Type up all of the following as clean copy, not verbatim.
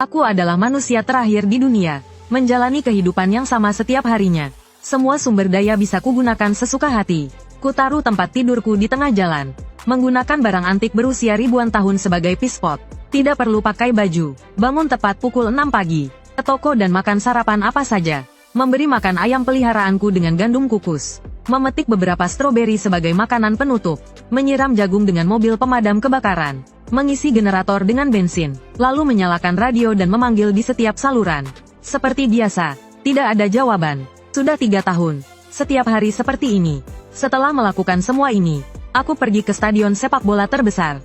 Aku adalah manusia terakhir di dunia, menjalani kehidupan yang sama setiap harinya. Semua sumber daya bisa kugunakan sesuka hati. Kutaruh tempat tidurku di tengah jalan. Menggunakan barang antik berusia ribuan tahun sebagai pispot. Tidak perlu pakai baju. Bangun tepat pukul 6 pagi. Ke toko dan makan sarapan apa saja. Memberi makan ayam peliharaanku dengan gandum kukus. Memetik beberapa stroberi sebagai makanan penutup. Menyiram jagung dengan mobil pemadam kebakaran. Mengisi generator dengan bensin. Lalu menyalakan radio dan memanggil di setiap saluran. Seperti biasa, tidak ada jawaban. Sudah 3 tahun. Setiap hari seperti ini. Setelah melakukan semua ini, aku pergi ke stadion sepak bola terbesar.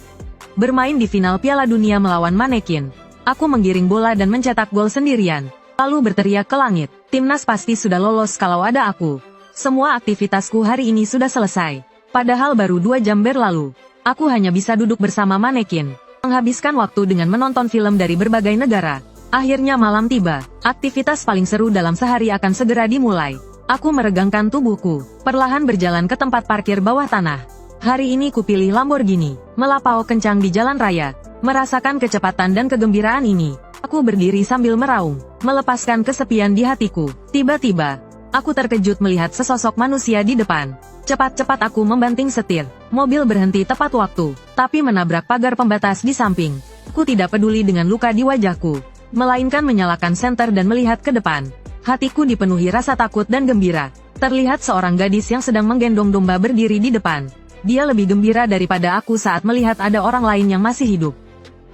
Bermain di final Piala Dunia melawan Manekin. Aku menggiring bola dan mencetak gol sendirian. Lalu berteriak ke langit, timnas pasti sudah lolos kalau ada aku. Semua aktivitasku hari ini sudah selesai. Padahal baru 2 jam berlalu. Aku hanya bisa duduk bersama Manekin. Menghabiskan waktu dengan menonton film dari berbagai negara. Akhirnya malam tiba. Aktivitas paling seru dalam sehari akan segera dimulai. Aku meregangkan tubuhku, perlahan berjalan ke tempat parkir bawah tanah. Hari ini kupilih Lamborghini, melapau kencang di jalan raya. Merasakan kecepatan dan kegembiraan ini, aku berdiri sambil meraung, melepaskan kesepian di hatiku. Tiba-tiba, aku terkejut melihat sesosok manusia di depan. Cepat-cepat aku membanting setir. Mobil berhenti tepat waktu, tapi menabrak pagar pembatas di samping. Aku tidak peduli dengan luka di wajahku, melainkan menyalakan senter dan melihat ke depan. Hatiku dipenuhi rasa takut dan gembira. Terlihat seorang gadis yang sedang menggendong domba berdiri di depan. Dia lebih gembira daripada aku saat melihat ada orang lain yang masih hidup.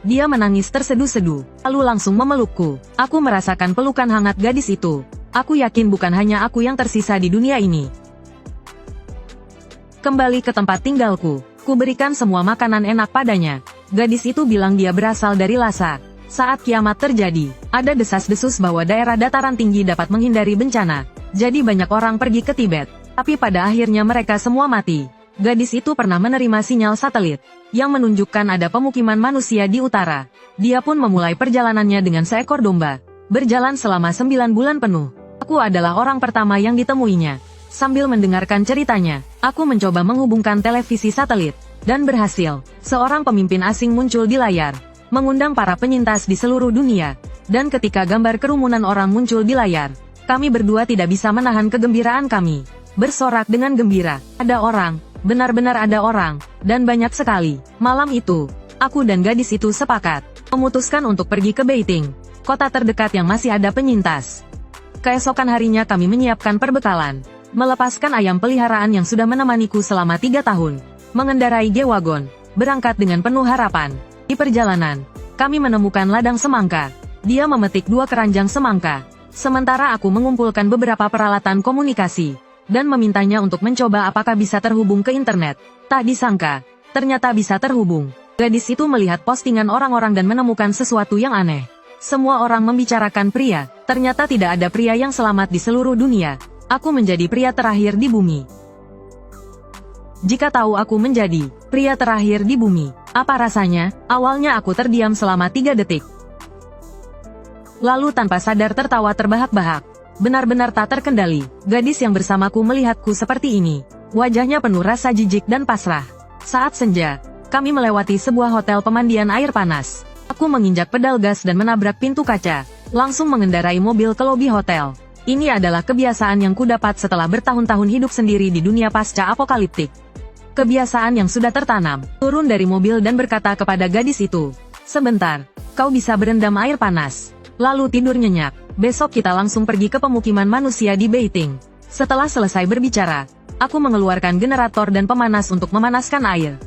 Dia menangis terseduh-seduh, lalu langsung memelukku. Aku merasakan pelukan hangat gadis itu. Aku yakin bukan hanya aku yang tersisa di dunia ini. Kembali ke tempat tinggalku, ku berikan semua makanan enak padanya. Gadis itu bilang dia berasal dari Lhasa. Saat kiamat terjadi, ada desas-desus bahwa daerah dataran tinggi dapat menghindari bencana. Jadi banyak orang pergi ke Tibet. Tapi pada akhirnya mereka semua mati. Gadis itu pernah menerima sinyal satelit yang menunjukkan ada pemukiman manusia di utara. Dia pun memulai perjalanannya dengan seekor domba. Berjalan selama 9 bulan penuh. Aku adalah orang pertama yang ditemuinya. Sambil mendengarkan ceritanya, aku mencoba menghubungkan televisi satelit. Dan berhasil. Seorang pemimpin asing muncul di layar. Mengundang para penyintas di seluruh dunia. Dan ketika gambar kerumunan orang muncul di layar, kami berdua tidak bisa menahan kegembiraan kami. Bersorak dengan gembira. Ada orang, benar-benar ada orang, dan banyak sekali. Malam itu, aku dan gadis itu sepakat, memutuskan untuk pergi ke Beijing, kota terdekat yang masih ada penyintas. Keesokan harinya kami menyiapkan perbekalan, melepaskan ayam peliharaan yang sudah menemaniku selama 3 tahun, mengendarai G-Wagon, berangkat dengan penuh harapan. Di perjalanan, kami menemukan ladang semangka. Dia memetik 2 keranjang semangka. Sementara aku mengumpulkan beberapa peralatan komunikasi, dan memintanya untuk mencoba apakah bisa terhubung ke internet. Tak disangka, ternyata bisa terhubung. Gadis itu melihat postingan orang-orang dan menemukan sesuatu yang aneh. Semua orang membicarakan pria. Ternyata tidak ada pria yang selamat di seluruh dunia. Aku menjadi pria terakhir di bumi. Jika tahu aku menjadi pria terakhir di bumi, apa rasanya? Awalnya aku terdiam selama 3 detik. Lalu tanpa sadar tertawa terbahak-bahak. Benar-benar tak terkendali. Gadis yang bersamaku melihatku seperti ini. Wajahnya penuh rasa jijik dan pasrah. Saat senja, kami melewati sebuah hotel pemandian air panas. Aku menginjak pedal gas dan menabrak pintu kaca. Langsung mengendarai mobil ke lobi hotel. Ini adalah kebiasaan yang kudapat setelah bertahun-tahun hidup sendiri di dunia pasca apokaliptik. Kebiasaan yang sudah tertanam. Turun dari mobil dan berkata kepada gadis itu, "Sebentar, kau bisa berendam air panas. Lalu tidur nyenyak. Besok kita langsung pergi ke pemukiman manusia di Beijing." Setelah selesai berbicara, aku mengeluarkan generator dan pemanas untuk memanaskan air.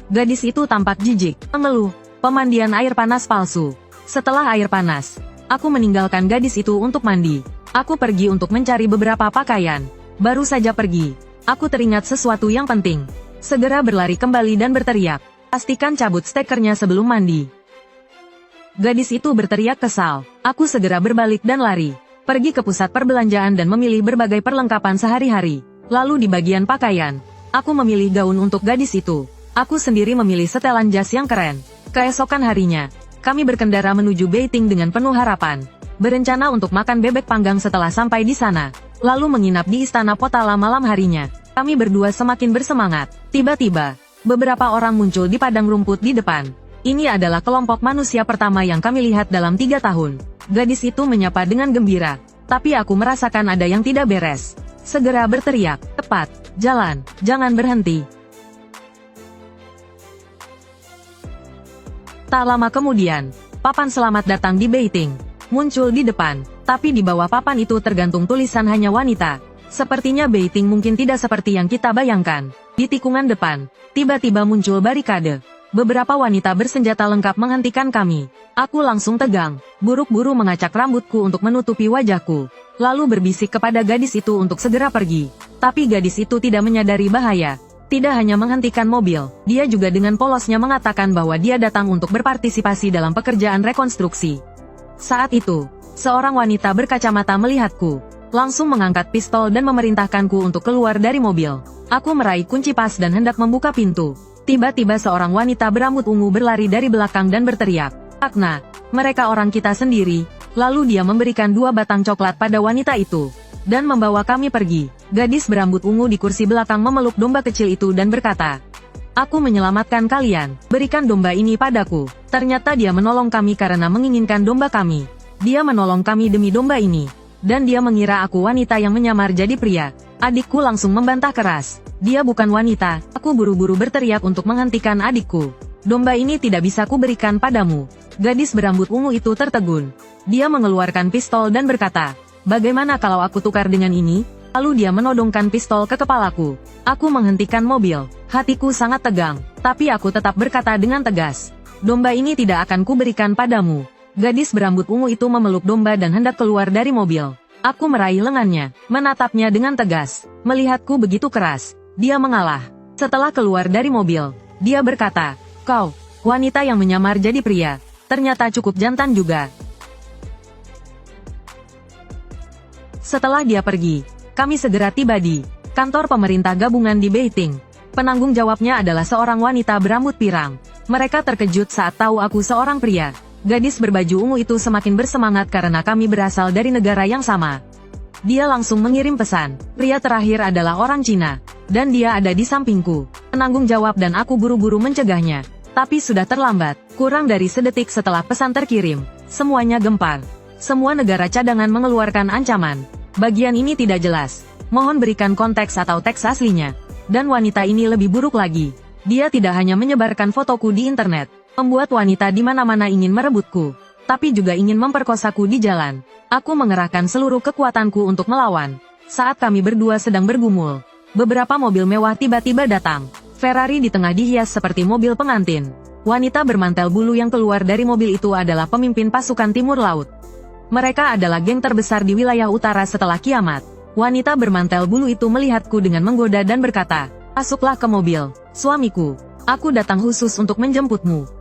Gadis itu tampak jijik, mengeluh, pemandian air panas palsu. Setelah air panas, aku meninggalkan gadis itu untuk mandi. Aku pergi untuk mencari beberapa pakaian. Baru saja pergi, aku teringat sesuatu yang penting. Segera berlari kembali dan berteriak, "Pastikan cabut stekernya sebelum mandi." Gadis itu berteriak kesal. Aku segera berbalik dan lari. Pergi ke pusat perbelanjaan dan memilih berbagai perlengkapan sehari-hari. Lalu di bagian pakaian, aku memilih gaun untuk gadis itu. Aku sendiri memilih setelan jas yang keren. Keesokan harinya, kami berkendara menuju Beijing dengan penuh harapan. Berencana untuk makan bebek panggang setelah sampai di sana. Lalu menginap di Istana Potala malam harinya. Kami berdua semakin bersemangat. Tiba-tiba, beberapa orang muncul di padang rumput di depan. Ini adalah kelompok manusia pertama yang kami lihat dalam 3 tahun. Gadis itu menyapa dengan gembira. Tapi aku merasakan ada yang tidak beres. Segera berteriak, cepat, jalan, jangan berhenti. Tak lama kemudian, papan selamat datang di Beijing. Muncul di depan, tapi di bawah papan itu tergantung tulisan hanya wanita. Sepertinya Beijing mungkin tidak seperti yang kita bayangkan. Di tikungan depan, tiba-tiba muncul barikade. Beberapa wanita bersenjata lengkap menghentikan kami. Aku langsung tegang, buru-buru mengacak rambutku untuk menutupi wajahku. Lalu berbisik kepada gadis itu untuk segera pergi. Tapi gadis itu tidak menyadari bahaya. Tidak hanya menghentikan mobil, dia juga dengan polosnya mengatakan bahwa dia datang untuk berpartisipasi dalam pekerjaan rekonstruksi. Saat itu, seorang wanita berkacamata melihatku. Langsung mengangkat pistol dan memerintahkanku untuk keluar dari mobil. Aku meraih kunci pas dan hendak membuka pintu. Tiba-tiba seorang wanita berambut ungu berlari dari belakang dan berteriak, "Agna, mereka orang kita sendiri." Lalu dia memberikan 2 batang coklat pada wanita itu, dan membawa kami pergi. Gadis berambut ungu di kursi belakang memeluk domba kecil itu dan berkata, "Aku menyelamatkan kalian, berikan domba ini padaku." Ternyata dia menolong kami karena menginginkan domba kami. Dia menolong kami demi domba ini. Dan dia mengira aku wanita yang menyamar jadi pria. Adikku langsung membantah keras. Dia bukan wanita. Aku buru-buru berteriak untuk menghentikan adikku. Domba ini tidak bisa kuberikan padamu. Gadis berambut ungu itu tertegun. Dia mengeluarkan pistol dan berkata, "Bagaimana kalau aku tukar dengan ini?" Lalu dia menodongkan pistol ke kepalaku. Aku menghentikan mobil. Hatiku sangat tegang. Tapi aku tetap berkata dengan tegas, "Domba ini tidak akan kuberikan padamu." Gadis berambut ungu itu memeluk domba dan hendak keluar dari mobil. Aku meraih lengannya, menatapnya dengan tegas. Melihatku begitu keras, dia mengalah. Setelah keluar dari mobil, dia berkata, "Kau, wanita yang menyamar jadi pria, ternyata cukup jantan juga." Setelah dia pergi, kami segera tiba di kantor pemerintah gabungan di Beijing. Penanggung jawabnya adalah seorang wanita berambut pirang. Mereka terkejut saat tahu aku seorang pria. Gadis berbaju ungu itu semakin bersemangat karena kami berasal dari negara yang sama. Dia langsung mengirim pesan. Pria terakhir adalah orang Cina, dan dia ada di sampingku. Penanggung jawab dan aku buru-buru mencegahnya. Tapi sudah terlambat. Kurang dari sedetik setelah pesan terkirim, semuanya gempar. Semua negara cadangan mengeluarkan ancaman. Bagian ini tidak jelas. Mohon berikan konteks atau teks aslinya. Dan wanita ini lebih buruk lagi. Dia tidak hanya menyebarkan fotoku di internet, membuat wanita di mana-mana ingin merebutku, tapi juga ingin memperkosaku di jalan. Aku mengerahkan seluruh kekuatanku untuk melawan. Saat kami berdua sedang bergumul, beberapa mobil mewah tiba-tiba datang. Ferrari di tengah dihias seperti mobil pengantin. Wanita bermantel bulu yang keluar dari mobil itu adalah pemimpin pasukan Timur Laut. Mereka adalah geng terbesar di wilayah utara setelah kiamat. Wanita bermantel bulu itu melihatku dengan menggoda dan berkata, "Masuklah ke mobil, suamiku. Aku datang khusus untuk menjemputmu."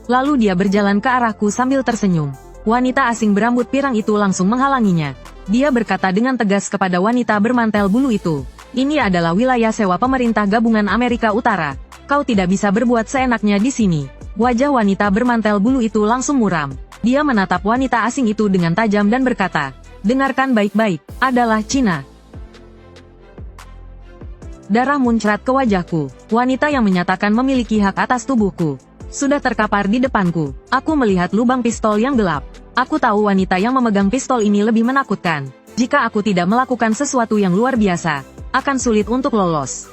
Lalu dia berjalan ke arahku sambil tersenyum. Wanita asing berambut pirang itu langsung menghalanginya. Dia berkata dengan tegas kepada wanita bermantel bulu itu, "Ini adalah wilayah sewa pemerintah gabungan Amerika Utara. Kau tidak bisa berbuat seenaknya di sini." Wajah wanita bermantel bulu itu langsung muram. Dia menatap wanita asing itu dengan tajam dan berkata, "Dengarkan baik-baik, adalah Cina." Darah muncrat ke wajahku. Wanita yang menyatakan memiliki hak atas tubuhku sudah terkapar di depanku. Aku melihat lubang pistol yang gelap. Aku tahu wanita yang memegang pistol ini lebih menakutkan. Jika aku tidak melakukan sesuatu yang luar biasa, akan sulit untuk lolos.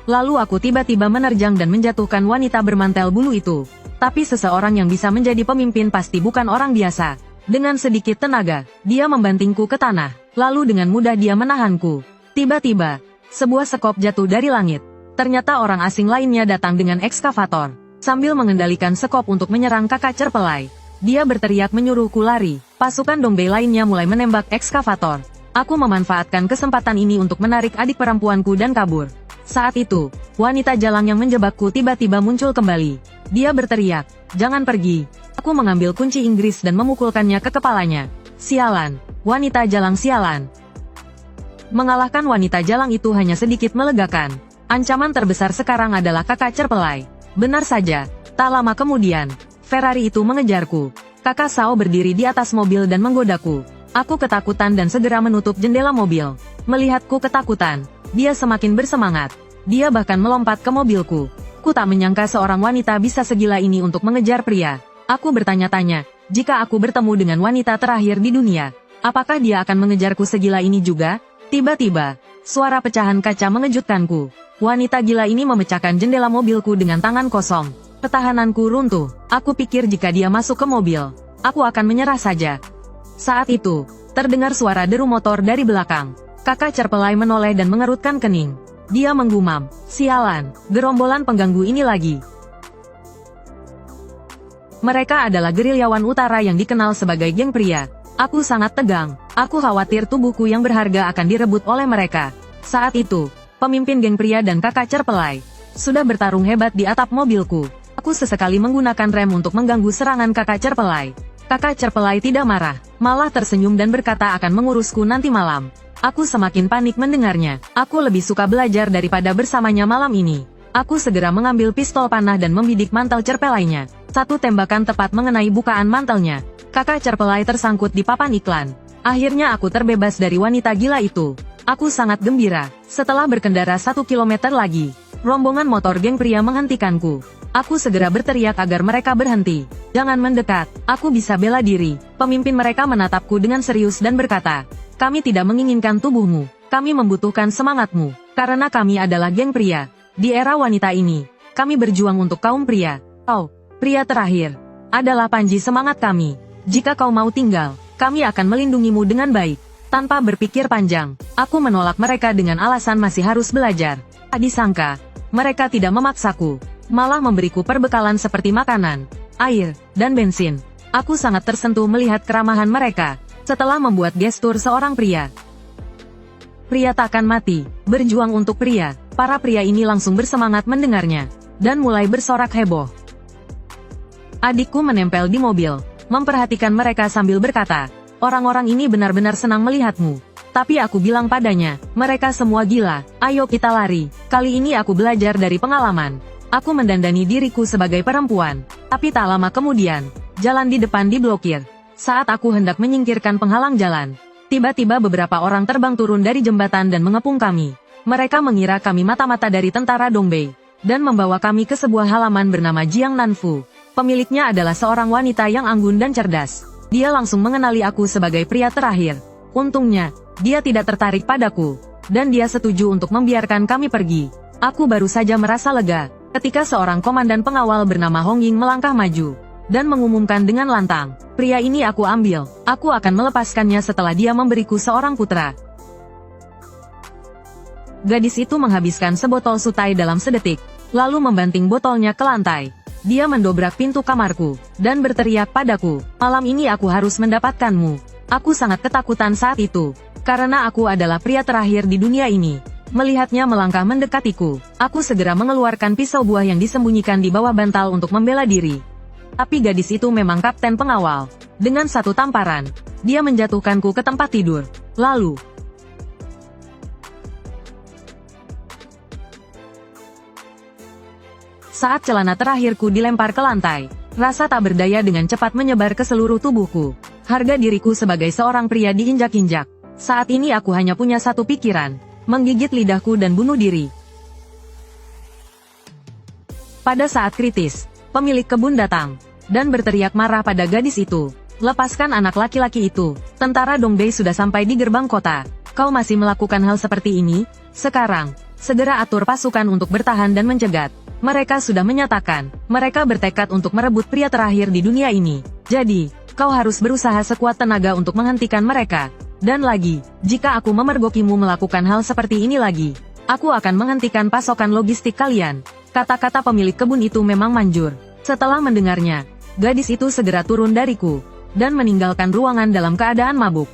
Lalu aku tiba-tiba menerjang dan menjatuhkan wanita bermantel bulu itu. Tapi seseorang yang bisa menjadi pemimpin pasti bukan orang biasa. Dengan sedikit tenaga, dia membantingku ke tanah. Lalu dengan mudah dia menahanku. Tiba-tiba, sebuah sekop jatuh dari langit. Ternyata orang asing lainnya datang dengan ekskavator. Sambil mengendalikan sekop untuk menyerang kakak cerpelai, dia berteriak menyuruhku lari. Pasukan Dongbei lainnya mulai menembak ekskavator. Aku memanfaatkan kesempatan ini untuk menarik adik perempuanku dan kabur. Saat itu, wanita jalang yang menjebakku tiba-tiba muncul kembali. Dia berteriak, "Jangan pergi." Aku mengambil kunci Inggris dan memukulkannya ke kepalanya. Sialan, wanita jalang sialan. Mengalahkan wanita jalang itu hanya sedikit melegakan. Ancaman terbesar sekarang adalah kakak cerpelai. Benar saja, tak lama kemudian, Ferrari itu mengejarku. Kakak Sao berdiri di atas mobil dan menggodaku. Aku ketakutan dan segera menutup jendela mobil. Melihatku ketakutan, dia semakin bersemangat. Dia bahkan melompat ke mobilku. Ku tak menyangka seorang wanita bisa segila ini untuk mengejar pria. Aku bertanya-tanya, jika aku bertemu dengan wanita terakhir di dunia, apakah dia akan mengejarku segila ini juga? Tiba-tiba, suara pecahan kaca mengejutkanku. Wanita gila ini memecahkan jendela mobilku dengan tangan kosong. Pertahananku runtuh. Aku pikir jika dia masuk ke mobil, aku akan menyerah saja. Saat itu, terdengar suara deru motor dari belakang. Kakak Cerpelai menoleh dan mengerutkan kening. Dia menggumam, "Sialan, gerombolan pengganggu ini lagi." Mereka adalah gerilyawan utara yang dikenal sebagai geng pria. Aku sangat tegang. Aku khawatir tubuhku yang berharga akan direbut oleh mereka. Saat itu, pemimpin geng pria dan kakak Cerpelai sudah bertarung hebat di atap mobilku. Aku sesekali menggunakan rem untuk mengganggu serangan kakak Cerpelai. Kakak Cerpelai tidak marah, malah tersenyum dan berkata akan mengurusku nanti malam. Aku semakin panik mendengarnya. Aku lebih suka belajar daripada bersamanya malam ini. Aku segera mengambil pistol panah dan membidik mantel Cerpelainya. Satu tembakan tepat mengenai bukaan mantelnya. Kakak Cerpelai tersangkut di papan iklan. Akhirnya aku terbebas dari wanita gila itu. Aku sangat gembira. Setelah berkendara 1 kilometer lagi, rombongan motor geng pria menghentikanku. Aku segera berteriak agar mereka berhenti. "Jangan mendekat, aku bisa bela diri." Pemimpin mereka menatapku dengan serius dan berkata, "Kami tidak menginginkan tubuhmu, kami membutuhkan semangatmu, karena kami adalah geng pria. Di era wanita ini, kami berjuang untuk kaum pria. Kau, pria terakhir, adalah panji semangat kami. Jika kau mau tinggal, kami akan melindungimu dengan baik." Tanpa berpikir panjang, aku menolak mereka dengan alasan masih harus belajar. Tak disangka, mereka tidak memaksaku, malah memberiku perbekalan seperti makanan, air, dan bensin. Aku sangat tersentuh melihat keramahan mereka. Setelah membuat gestur seorang pria. Pria takkan mati, berjuang untuk pria. Para pria ini langsung bersemangat mendengarnya, dan mulai bersorak heboh. Adikku menempel di mobil, memperhatikan mereka sambil berkata, "Orang-orang ini benar-benar senang melihatmu." Tapi aku bilang padanya, "Mereka semua gila, ayo kita lari." Kali ini aku belajar dari pengalaman. Aku mendandani diriku sebagai perempuan. Tapi tak lama kemudian, jalan di depan diblokir. Saat aku hendak menyingkirkan penghalang jalan, tiba-tiba beberapa orang terbang turun dari jembatan dan mengepung kami. Mereka mengira kami mata-mata dari tentara Dongbei, dan membawa kami ke sebuah halaman bernama Jiang Nanfu. Pemiliknya adalah seorang wanita yang anggun dan cerdas. Dia langsung mengenali aku sebagai pria terakhir. Untungnya, dia tidak tertarik padaku, dan dia setuju untuk membiarkan kami pergi. Aku baru saja merasa lega, ketika seorang komandan pengawal bernama Hong Ying melangkah maju dan mengumumkan dengan lantang, "Pria ini aku ambil, aku akan melepaskannya setelah dia memberiku seorang putra." Gadis itu menghabiskan sebotol sutai dalam sedetik, lalu membanting botolnya ke lantai. Dia mendobrak pintu kamarku, dan berteriak padaku, "Malam ini aku harus mendapatkanmu." Aku sangat ketakutan saat itu, karena aku adalah pria terakhir di dunia ini. Melihatnya melangkah mendekatiku, aku segera mengeluarkan pisau buah yang disembunyikan di bawah bantal untuk membela diri. Tapi gadis itu memang kapten pengawal. Dengan satu tamparan, dia menjatuhkanku ke tempat tidur. Lalu, saat celana terakhirku dilempar ke lantai, rasa tak berdaya dengan cepat menyebar ke seluruh tubuhku. Harga diriku sebagai seorang pria diinjak-injak. Saat ini aku hanya punya satu pikiran, menggigit lidahku dan bunuh diri. Pada saat kritis, pemilik kebun datang dan berteriak marah pada gadis itu. "Lepaskan anak laki-laki itu. Tentara Dongbei sudah sampai di gerbang kota. Kau masih melakukan hal seperti ini? Sekarang, segera atur pasukan untuk bertahan dan mencegat." Mereka sudah menyatakan, mereka bertekad untuk merebut pria terakhir di dunia ini. Jadi, kau harus berusaha sekuat tenaga untuk menghentikan mereka. Dan lagi, jika aku memergokimu melakukan hal seperti ini lagi, aku akan menghentikan pasokan logistik kalian. Kata-kata pemilik kebun itu memang manjur. Setelah mendengarnya, gadis itu segera turun dariku, dan meninggalkan ruangan dalam keadaan mabuk.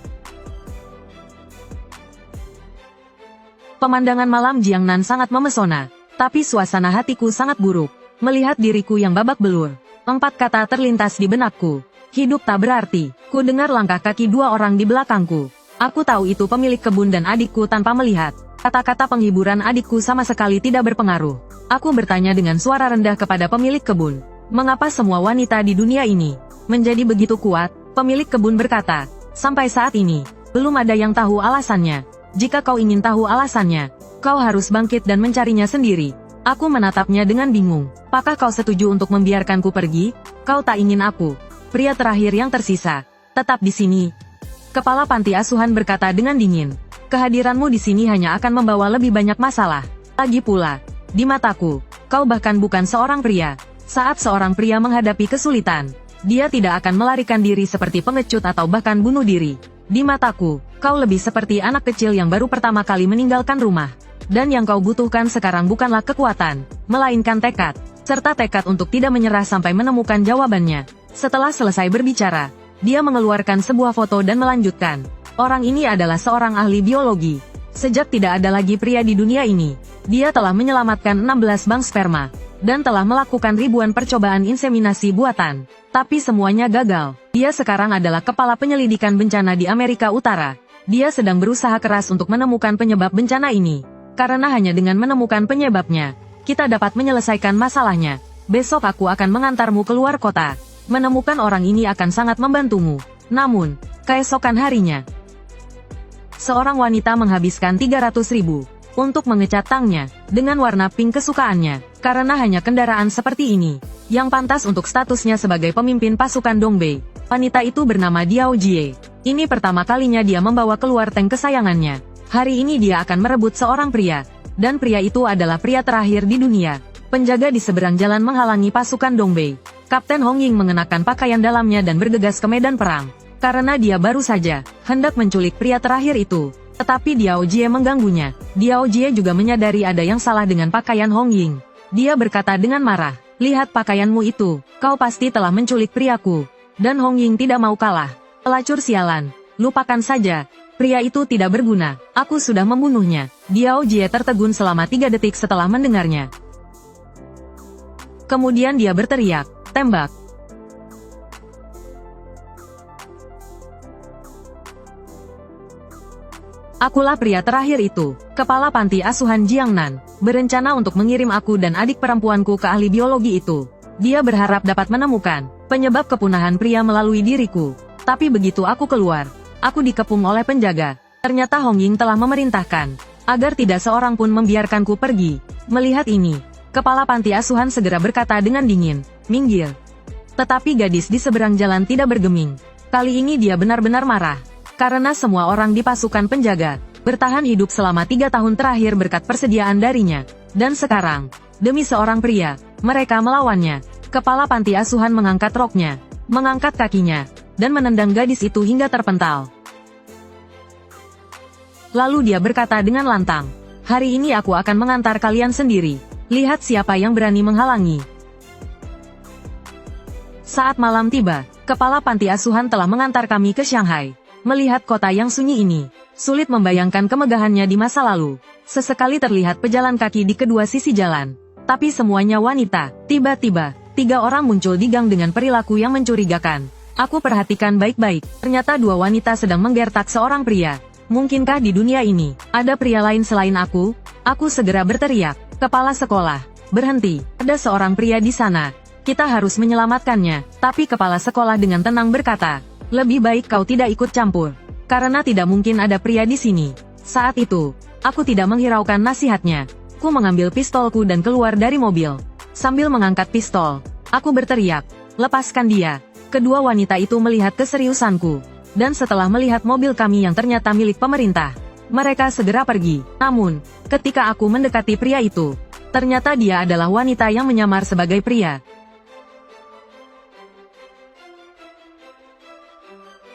Pemandangan malam Jiangnan sangat memesona, tapi suasana hatiku sangat buruk. Melihat diriku yang babak belur, 4 kata terlintas di benakku. Hidup tak berarti. Ku dengar langkah kaki 2 orang di belakangku. Aku tahu itu pemilik kebun dan adikku tanpa melihat. Kata-kata penghiburan adikku sama sekali tidak berpengaruh. Aku bertanya dengan suara rendah kepada pemilik kebun, "Mengapa semua wanita di dunia ini menjadi begitu kuat?" Pemilik kebun berkata, "Sampai saat ini, belum ada yang tahu alasannya. Jika kau ingin tahu alasannya, kau harus bangkit dan mencarinya sendiri." Aku menatapnya dengan bingung. Apakah kau setuju untuk membiarkanku pergi? Kau tak ingin aku, pria terakhir yang tersisa, tetap di sini. Kepala panti asuhan berkata dengan dingin. Kehadiranmu di sini hanya akan membawa lebih banyak masalah. Lagi pula, di mataku, kau bahkan bukan seorang pria. Saat seorang pria menghadapi kesulitan, dia tidak akan melarikan diri seperti pengecut atau bahkan bunuh diri. Di mataku, kau lebih seperti anak kecil yang baru pertama kali meninggalkan rumah. Dan yang kau butuhkan sekarang bukanlah kekuatan, melainkan tekad, serta tekad untuk tidak menyerah sampai menemukan jawabannya. Setelah selesai berbicara, dia mengeluarkan sebuah foto dan melanjutkan. Orang ini adalah seorang ahli biologi. Sejak tidak ada lagi pria di dunia ini, dia telah menyelamatkan 16 bank sperma, dan telah melakukan ribuan percobaan inseminasi buatan. Tapi semuanya gagal. Dia sekarang adalah kepala penyelidikan bencana di Amerika Utara. Dia sedang berusaha keras untuk menemukan penyebab bencana ini. Karena hanya dengan menemukan penyebabnya, kita dapat menyelesaikan masalahnya. Besok aku akan mengantarmu keluar kota. Menemukan orang ini akan sangat membantumu. Namun, keesokan harinya, seorang wanita menghabiskan 300.000 untuk mengecat tangnya dengan warna pink kesukaannya. Karena hanya kendaraan seperti ini yang pantas untuk statusnya sebagai pemimpin pasukan Dongbei. Wanita itu bernama Diao Jie. Ini pertama kalinya dia membawa keluar tank kesayangannya. Hari ini dia akan merebut seorang pria, dan pria itu adalah pria terakhir di dunia. Penjaga di seberang jalan menghalangi pasukan Dongbei. Kapten Hong Ying mengenakan pakaian dalamnya dan bergegas ke medan perang. Karena dia baru saja hendak menculik pria terakhir itu. Tetapi Diao Jie mengganggunya. Diao Jie juga menyadari ada yang salah dengan pakaian Hong Ying. Dia berkata dengan marah, "Lihat pakaianmu itu, kau pasti telah menculik priaku." Dan Hong Ying tidak mau kalah. "Pelacur sialan, lupakan saja. Pria itu tidak berguna, aku sudah membunuhnya." Diao Jie tertegun selama 3 detik setelah mendengarnya. Kemudian dia berteriak, "Tembak!" Akulah pria terakhir itu, kepala panti asuhan Jiangnan, berencana untuk mengirim aku dan adik perempuanku ke ahli biologi itu. Dia berharap dapat menemukan penyebab kepunahan pria melalui diriku. Tapi begitu aku keluar, aku dikepung oleh penjaga. Ternyata Hong Ying telah memerintahkan agar tidak seorang pun membiarkanku pergi. Melihat ini, kepala panti asuhan segera berkata dengan dingin, "Minggir." Tetapi gadis di seberang jalan tidak bergeming. Kali ini dia benar-benar marah. Karena semua orang di pasukan penjaga bertahan hidup selama 3 tahun terakhir berkat persediaan darinya. Dan sekarang, demi seorang pria, mereka melawannya. Kepala panti asuhan mengangkat roknya, mengangkat kakinya, dan menendang gadis itu hingga terpental. Lalu dia berkata dengan lantang, "Hari ini aku akan mengantar kalian sendiri. Lihat siapa yang berani menghalangi." Saat malam tiba, kepala panti asuhan telah mengantar kami ke Shanghai. Melihat kota yang sunyi ini, sulit membayangkan kemegahannya di masa lalu. Sesekali terlihat pejalan kaki di kedua sisi jalan. Tapi semuanya wanita. Tiba-tiba, 3 orang muncul di gang dengan perilaku yang mencurigakan. Aku perhatikan baik-baik, ternyata 2 wanita sedang menggertak seorang pria. Mungkinkah di dunia ini, ada pria lain selain aku? Aku segera berteriak, "Kepala sekolah, berhenti, ada seorang pria di sana. Kita harus menyelamatkannya." Tapi kepala sekolah dengan tenang berkata, "Lebih baik kau tidak ikut campur. Karena tidak mungkin ada pria di sini." Saat itu, aku tidak menghiraukan nasihatnya. Ku mengambil pistolku dan keluar dari mobil. Sambil mengangkat pistol, aku berteriak, "Lepaskan dia." Kedua wanita itu melihat keseriusanku. Dan setelah melihat mobil kami yang ternyata milik pemerintah, mereka segera pergi. Namun, ketika aku mendekati pria itu, ternyata dia adalah wanita yang menyamar sebagai pria.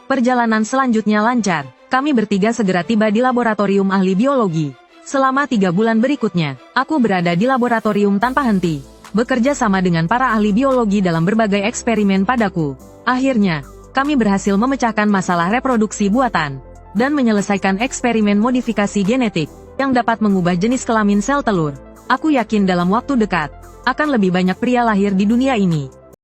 Perjalanan selanjutnya lancar. Kami bertiga segera tiba di laboratorium ahli biologi. Selama 3 bulan berikutnya, aku berada di laboratorium tanpa henti, bekerja sama dengan para ahli biologi dalam berbagai eksperimen padaku. Akhirnya, kami berhasil memecahkan masalah reproduksi buatan, dan menyelesaikan eksperimen modifikasi genetik, yang dapat mengubah jenis kelamin sel telur. Aku yakin dalam waktu dekat, akan lebih banyak pria lahir di dunia ini.